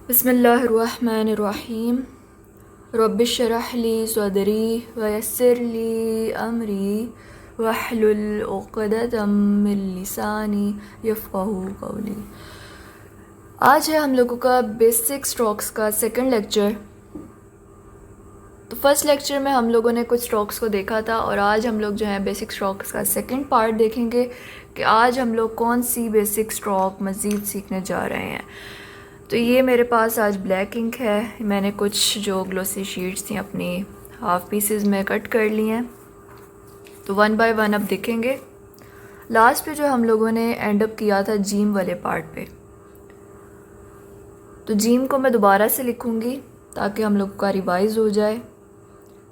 बिस्मिल्लाहिर्रहमानिर्रहीम। रब्बिश्रह ली सदरी वयस्सिर ली अमरी वहलुल उक़दतम मिन लिसानी यफ़क़हू क़ौली। आज है हम लोगों का बेसिक स्ट्रोक्स का सेकंड लेक्चर। तो फर्स्ट लेक्चर में हम लोगों ने कुछ स्ट्रोक्स को देखा था और आज हम लोग जो है बेसिक स्ट्रोक्स का सेकंड पार्ट देखेंगे कि आज हम लोग कौन सी बेसिक स्ट्रोक मज़ीद सीखने जा रहे हैं। तो ये मेरे पास आज ब्लैक इंक है। मैंने कुछ जो ग्लोसी शीट्स थी अपनी हाफ पीसेस में कट कर ली हैं। तो वन बाय वन अब देखेंगे। लास्ट पे जो हम लोगों ने एंड अप किया था जीम वाले पार्ट पे, तो जीम को मैं दोबारा से लिखूंगी ताकि हम लोग का रिवाइज हो जाए।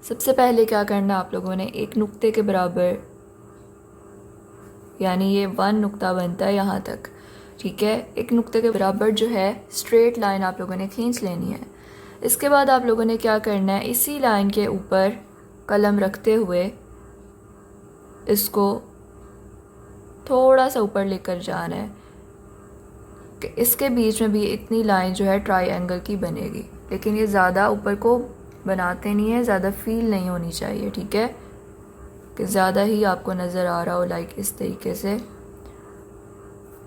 सबसे पहले क्या करना, आप लोगों ने एक नुक्ते के बराबर, यानी ये 1 नुक्ता बनता है यहाँ तक, ठीक है, एक नुक्ते के बराबर जो है स्ट्रेट लाइन आप लोगों ने खींच लेनी है। इसके बाद आप लोगों ने क्या करना है, इसी लाइन के ऊपर कलम रखते हुए इसको थोड़ा सा ऊपर लेकर जाना है कि इसके बीच में भी इतनी लाइन जो है ट्रायंगल की बनेगी, लेकिन ये ज़्यादा ऊपर को बनाते नहीं है, ज़्यादा फील नहीं होनी चाहिए, ठीक है, कि ज़्यादा ही आपको नज़र आ रहा हो लाइक इस तरीके से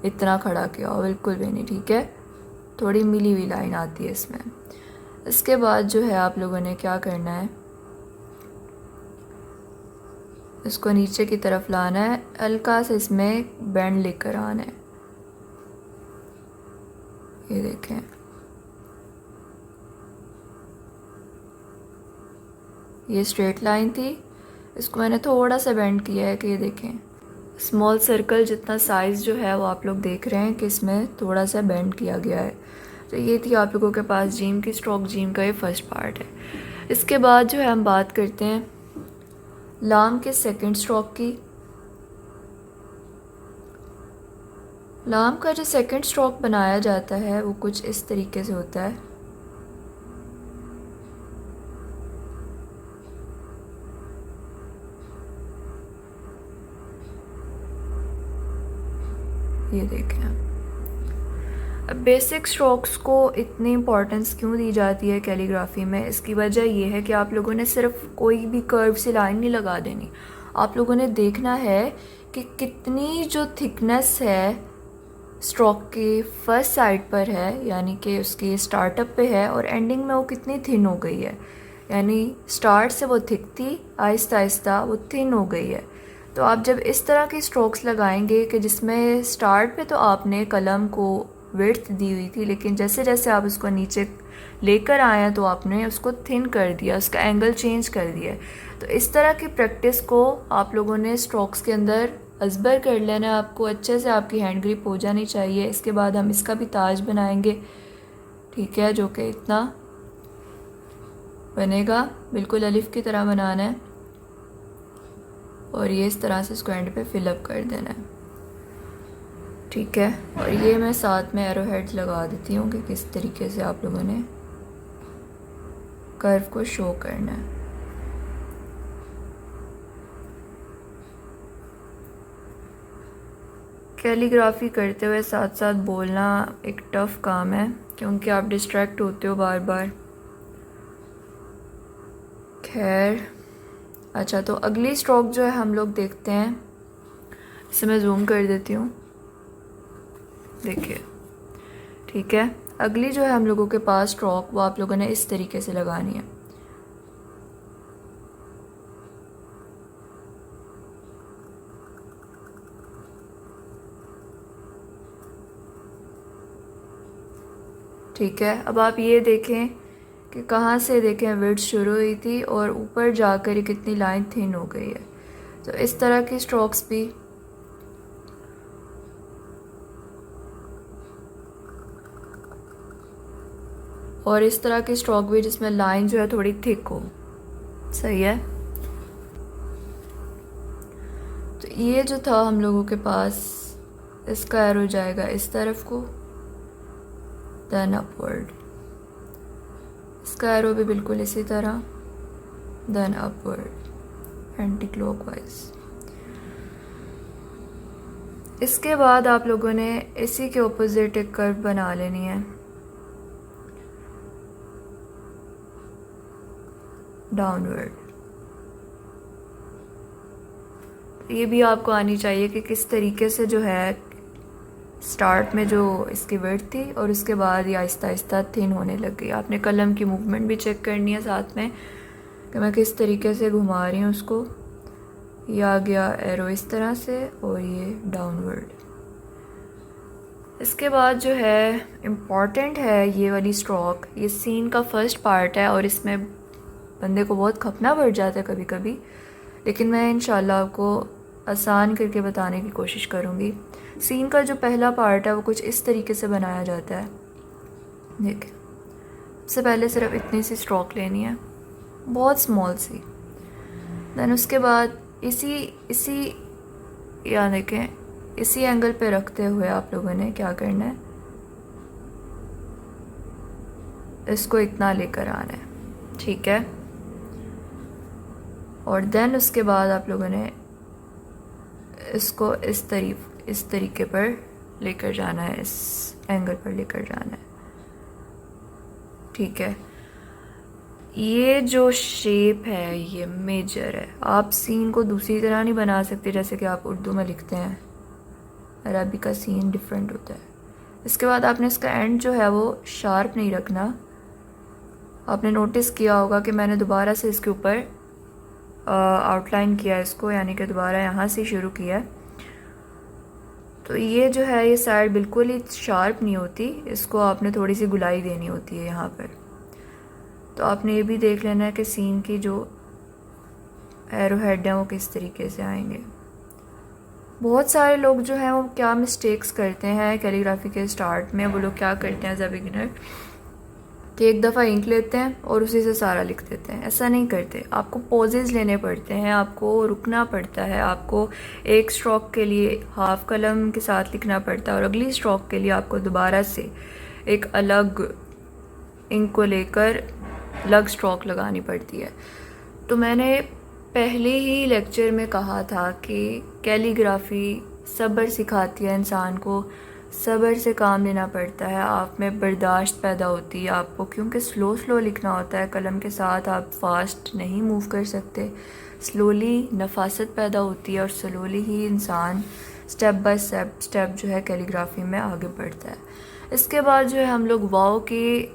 इतना खड़ा किया हो, बिल्कुल भी नहीं, ठीक है, थोड़ी मिली हुई लाइन आती है इसमें। इसके बाद जो है आप लोगों ने क्या करना है, इसको नीचे की तरफ लाना है, हल्का से इसमें बेंड लेकर आना है। ये देखें, ये स्ट्रेट लाइन थी, इसको मैंने थोड़ा सा बेंड किया है कि ये देखें स्मॉल सर्कल जितना साइज़ जो है वो आप लोग देख रहे हैं कि इसमें थोड़ा सा बेंड किया गया है। तो ये थी आप लोगों के पास जीम की स्ट्रोक, जीम का ये फर्स्ट पार्ट है। इसके बाद जो है हम बात करते हैं लाम के सेकंड स्ट्रोक की। लाम का जो सेकंड स्ट्रोक बनाया जाता है वो कुछ इस तरीके से होता है। ये देखें, अब बेसिक स्ट्रोक्स को इतनी इम्पोर्टेंस क्यों दी जाती है कैलीग्राफी में, इसकी वजह यह है कि आप लोगों ने सिर्फ कोई भी कर्व से लाइन नहीं लगा देनी, आप लोगों ने देखना है कि कितनी जो थिकनेस है स्ट्रोक के फर्स्ट साइड पर है, यानी कि उसके स्टार्टअप पे है, और एंडिंग में वो कितनी थिन हो गई है, यानी स्टार्ट से वो थिक थी, आहिस्ता आहिस्ता वो थिन हो गई है। तो आप जब इस तरह की स्ट्रोक्स लगाएंगे कि जिसमें स्टार्ट पे तो आपने कलम को विड्थ दी हुई थी, लेकिन जैसे जैसे आप उसको नीचे लेकर आए हैं तो आपने उसको थिन कर दिया, उसका एंगल चेंज कर दिया। तो इस तरह की प्रैक्टिस को आप लोगों ने स्ट्रोक्स के अंदर अजबर कर लेना है, आपको अच्छे से आपकी हैंड ग्रिप हो जानी चाहिए। इसके बाद हम इसका भी ताज बनाएंगे, ठीक है, जो कि इतना बनेगा, बिल्कुल अलिफ की तरह बनाना है, और ये इस तरह से इसको एंड पे फिलअप कर देना है, ठीक है। और ये मैं साथ में एरो हेड्स लगा देती हूँ कि किस तरीके से आप लोगों ने कर्व को शो करना है। कैलीग्राफी करते हुए साथ साथ बोलना एक टफ़ काम है क्योंकि आप डिस्ट्रैक्ट होते हो बार बार। खैर, अच्छा, तो अगली स्ट्रोक जो है हम लोग देखते हैं, इसे मैं जूम कर देती हूँ, देखिए, ठीक है। अगली जो है हम लोगों के पास स्ट्रोक, वो आप लोगों ने इस तरीके से लगानी है। ठीक है, अब आप ये देखें कि कहाँ से देखें विड्थ शुरू हुई थी और ऊपर जाकर कितनी लाइन थिन हो गई है। तो इस तरह की स्ट्रोक्स भी और इस तरह की स्ट्रोक भी जिसमें लाइन जो है थोड़ी थिक हो, सही है। तो ये जो था हम लोगों के पास, इसका एरो जाएगा इस तरफ को, देन अपवर्ड, इसका एरो भी बिल्कुल इसी तरह, देन अपवर्ड एंटी क्लॉकवाइज। इसके बाद आप लोगों ने इसी के ऑपोजिट एक कर्व बना लेनी है। डाउनवर्ड। ये भी आपको आनी चाहिए कि किस तरीके से जो है स्टार्ट में जो इसकी विड्थ थी और उसके बाद ये आहिस्ता आहिस्ता थिन होने लग गई। आपने कलम की मूवमेंट भी चेक करनी है साथ में कि मैं किस तरीके से घुमा रही हूँ उसको। ये आ गया एरो इस तरह से और ये डाउनवर्ड। इसके बाद जो है इम्पॉर्टेंट है ये वाली स्ट्रोक। ये सीन का फर्स्ट पार्ट है और इसमें बंदे को बहुत खपना पड़ जाता है कभी कभी, लेकिन मैं इंशाल्लाह आपको आसान करके बताने की कोशिश करूँगी। सीन का जो पहला पार्ट है वो कुछ इस तरीके से बनाया जाता है। देखिए, सबसे पहले सिर्फ इतनी सी स्ट्रोक लेनी है, बहुत स्मॉल सी। देन उसके बाद इसी या देखें इसी एंगल पे रखते हुए आप लोगों ने क्या करना है, इसको इतना लेकर आना है, ठीक है। और देन उसके बाद आप लोगों ने इसको इस तरीके पर लेकर जाना है, इस एंगल पर लेकर जाना है, ठीक है। ये जो शेप है ये मेजर है। आप सीन को दूसरी तरह नहीं बना सकते जैसे कि आप उर्दू में लिखते हैं, अरबी का सीन डिफरेंट होता है। इसके बाद आपने इसका एंड जो है वो शार्प नहीं रखना। आपने नोटिस किया होगा कि मैंने दोबारा से इसके ऊपर आउटलाइन किया इसको, यानी कि दोबारा यहाँ से शुरू किया। तो ये जो है ये साइड बिल्कुल ही शार्प नहीं होती, इसको आपने थोड़ी सी गुलाई देनी होती है यहाँ पर। तो आपने ये भी देख लेना है कि सीन की जो एरो हेड हैं वो किस तरीके से आएंगे। बहुत सारे लोग जो हैं वो क्या मिस्टेक्स करते हैं कैलीग्राफी के स्टार्ट में। वो लोग क्या करते हैं एज अ बिगिनर कि एक दफ़ा इंक लेते हैं और उसी से सारा लिख देते हैं। ऐसा नहीं करते, आपको पॉजेज़ लेने पड़ते हैं, आपको रुकना पड़ता है, आपको एक स्ट्रोक के लिए हाफ कलम के साथ लिखना पड़ता है और अगली स्ट्रोक के लिए आपको दोबारा से एक अलग इंक को लेकर अलग स्ट्रोक लगानी पड़ती है। तो मैंने पहले ही लेक्चर में कहा था कि कैलीग्राफी सब्र सिखाती है इंसान को, सब्र से काम लेना पड़ता है, आप में बर्दाश्त पैदा होती है आपको, क्योंकि स्लो लिखना होता है कलम के साथ, आप फास्ट नहीं मूव कर सकते। स्लोली नफासत पैदा होती है और स्लोली ही इंसान स्टेप बाय स्टेप जो है कैलीग्राफी में आगे बढ़ता है। इसके बाद जो है हम लोग वाव की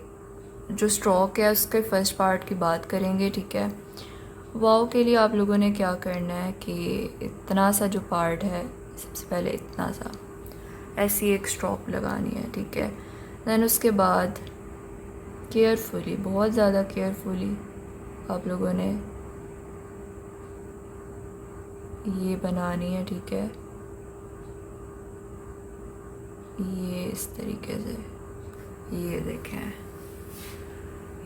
जो स्ट्रोक है उसके फर्स्ट पार्ट की बात करेंगे, ठीक है। वाव के लिए आप लोगों ने क्या करना है कि इतना सा जो पार्ट है, सबसे पहले इतना सा ऐसी एक स्ट्रोक लगानी है, ठीक है। देन उसके बाद केयरफुली, बहुत ज़्यादा केयरफुली आप लोगों ने ये बनानी है, ठीक है। ये इस तरीके से, ये देखें,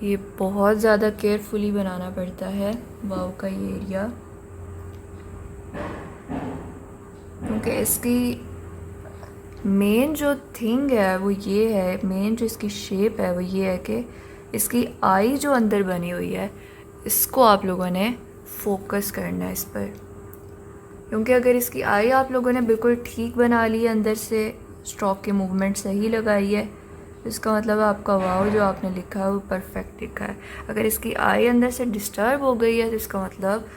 ये बहुत ज़्यादा केयरफुली बनाना पड़ता है वाव का ये एरिया, क्योंकि इसकी मेन जो थिंग है वो ये है, मेन जो इसकी शेप है वो ये है कि इसकी आई जो अंदर बनी हुई है इसको आप लोगों ने फोकस करना है इस पर। क्योंकि अगर इसकी आई आप लोगों ने बिल्कुल ठीक बना ली है, अंदर से स्ट्रोक की मूवमेंट सही लगाई है, इसका मतलब आपका वाव जो आपने लिखा है वो परफेक्ट लिखा है। अगर इसकी आई अंदर से डिस्टर्ब हो गई है तो इसका मतलब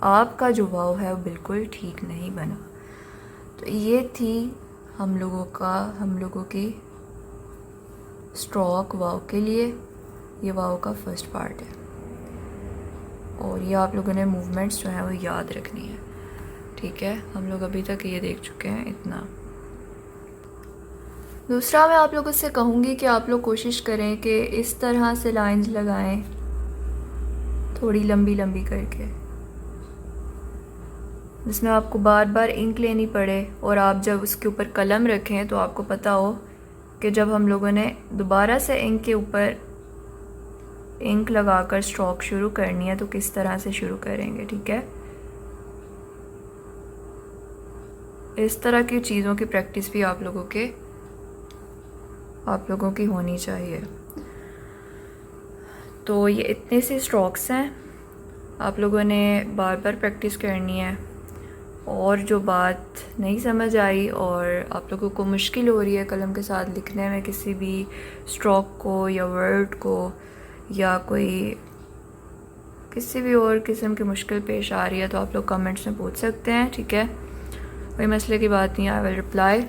आपका जो वाव है वो बिल्कुल ठीक नहीं बना। तो ये थी हम लोगों की स्ट्रोक वाव के लिए। ये वाव का फर्स्ट पार्ट है और ये आप लोगों ने मूवमेंट्स जो हैं वो याद रखनी है, ठीक है। हम लोग अभी तक ये देख चुके हैं इतना। दूसरा मैं आप लोगों से कहूँगी कि आप लोग कोशिश करें कि इस तरह से लाइंस लगाएं, थोड़ी लंबी लंबी करके, जिसमें आपको बार बार इंक लेनी पड़े और आप जब उसके ऊपर कलम रखें तो आपको पता हो कि जब हम लोगों ने दोबारा से इंक के ऊपर इंक लगाकर स्ट्रोक शुरू करनी है तो किस तरह से शुरू करेंगे, ठीक है। इस तरह की चीज़ों की प्रैक्टिस भी आप लोगों की होनी चाहिए। तो ये इतने से स्ट्रोक्स हैं, आप लोगों ने बार बार प्रैक्टिस करनी है। और जो बात नहीं समझ आई और आप लोगों को मुश्किल हो रही है कलम के साथ लिखने में किसी भी स्ट्रोक को या वर्ड को या कोई किसी भी और किस्म की मुश्किल पेश आ रही है तो आप लोग कमेंट्स में पूछ सकते हैं, ठीक है, कोई मसले की बात नहीं, आई विल रिप्लाई।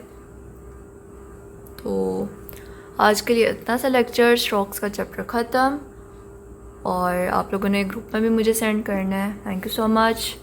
तो आज के लिए इतना सा लेक्चर, स्ट्रोक्स का चैप्टर ख़त्म, और आप लोगों ने ग्रुप में भी मुझे सेंड करना है। Thank you so much.